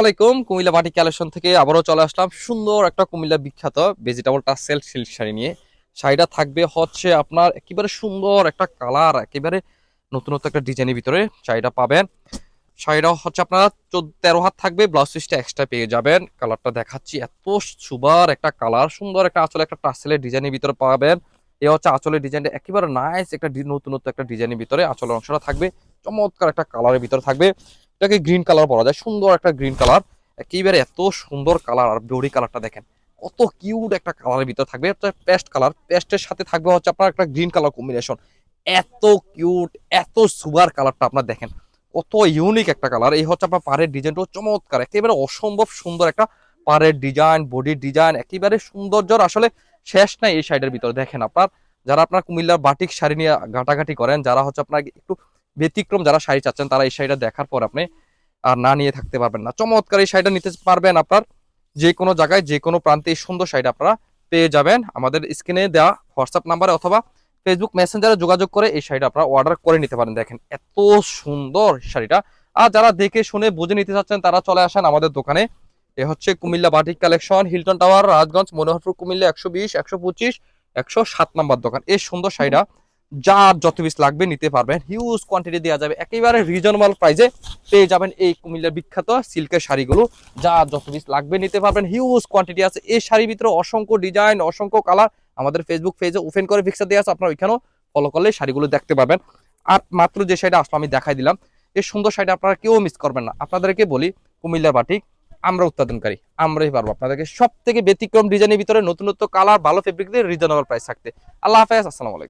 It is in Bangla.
আসসালামাইকুম। কুমিল্লা বাটিক কালেকশন থেকে আবারও চলে আসলাম সুন্দর একটা কুমিল্লা বিখ্যাত ভেজিটেবল টাসেল সিল্ক শাড়ি নিয়ে। শাড়িটা থাকবে হচ্ছে আপনার একেবারে সুন্দর একটা কালার, একেবারে নতুনত্ব একটা ডিজাইনের ভিতরে শাড়িটা পাবেন। শাড়িটা হচ্ছে আপনার 13 হাত থাকবে, ব্লাউজ পিসটা এক্সট্রা পেয়ে যাবেন। কালারটা দেখাচ্ছি, এত সুবার একটা কালার, সুন্দর একটা আঁচলে একটা টাসেলের ডিজাইনের ভিতরে পাবেন। এ হচ্ছে আঁচলের ডিজাইনটা, একেবারে নাইস একটা নতুনত্ব একটা ডিজাইনের ভিতরে আঁচলের অংশটা থাকবে চমৎকার একটা কালারের ভিতরে থাকবে। এটাকে গ্রিন কালার বলা যায়, সুন্দর একটা গ্রিন কালার, একেবারে এত সুন্দর কালার। আর বডি কালারটা দেখেন কত কিউট একটা কালারের ভিতরে থাকবে। একটা পেস্ট কালার, পেস্টের সাথে থাকবে হচ্ছে আপনার একটা গ্রিন কালার কম্বিনেশন। এত কিউট, এত সুগার কালারটা আপনার দেখেন কত ইউনিক একটা কালার। এই হচ্ছে আপনার পাড়ের ডিজাইনটাও চমৎকার, একেবারে অসম্ভব সুন্দর একটা পাড়ের ডিজাইন, বডির ডিজাইন, একেবারে সৌন্দর্যর আসলে শেষ নাই এই শাড়িটার ভিতরে। দেখেন আপনার যারা আপনার কুমিল্লার বাটিক শাড়ি নিয়ে ঘাটাঘাটি করেন, যারা হচ্ছে আপনার একটু ব্যতিক্রম যারা শাড়ি চাচ্ছেন, তারা এই শাড়িটা দেখার পর আপনি আর না নিয়ে থাকতে পারবেন না। চমৎকার এই শাড়িটা নিতে পারবেন আপনার যে কোনো জায়গায়, যে কোনো প্রান্তে এই সুন্দর শাড়িটা আপনারা পেয়ে যাবেন আমাদের স্ক্রিনে দেওয়া হোয়াটসঅ্যাপ নাম্বারে অথবা ফেসবুক মেসেঞ্জারে যোগাযোগ করে এই শাড়িটা আপনারা অর্ডার করে নিতে পারেন। দেখেন এত সুন্দর শাড়িটা। আর যারা দেখে শুনে বুঝে নিতে চাচ্ছেন তারা চলে আসেন আমাদের দোকানে। এ হচ্ছে Comilla batik collection, Hilton tower, Rajganj, Manoharpur, Comilla 120, 125, 107 number দোকান। এই সুন্দর শাড়িটা যার যত পিস লাগবে নিতে পারবেন, হিউজ কোয়ান্টিটি দেওয়া যাবে, একেবারে রিজনেবল প্রাইসে পেয়ে যাবেন এই কুমিল্লার বিখ্যাত সিল্কের শাড়িগুলো। যার যত পিস লাগবে নিতে পারবেন, হিউজ কোয়ান্টিটি আছে এই শাড়ির ভিতরে, অসংখ্য ডিজাইন, অসংখ্য কালার। আমাদের ফেসবুক পেজে ওপেন করে পিকচার দেওয়া আছে, আপনারা ওইখানেও ফলো করলে শাড়িগুলো দেখতে পাবেন। আর মাত্র যে শাড়িটা আসলে আমি দেখাই দিলাম, এই সুন্দর শাড়িটা আপনারা কেউ মিস করবেন না। আপনাদেরকে বলি, কুমিল্লা বাটিক আমরা উৎপাদনকারী, আমরাই পারবো আপনাদেরকে সব থেকে ব্যতিক্রম ডিজাইনের ভিতরে নতুনত্ব কালার, ভালো ফেব্রিক দিয়ে রিজনেবল প্রাইস থাকতে। আল্লাহ হাফেজ, আসসালামু আলাইকুম।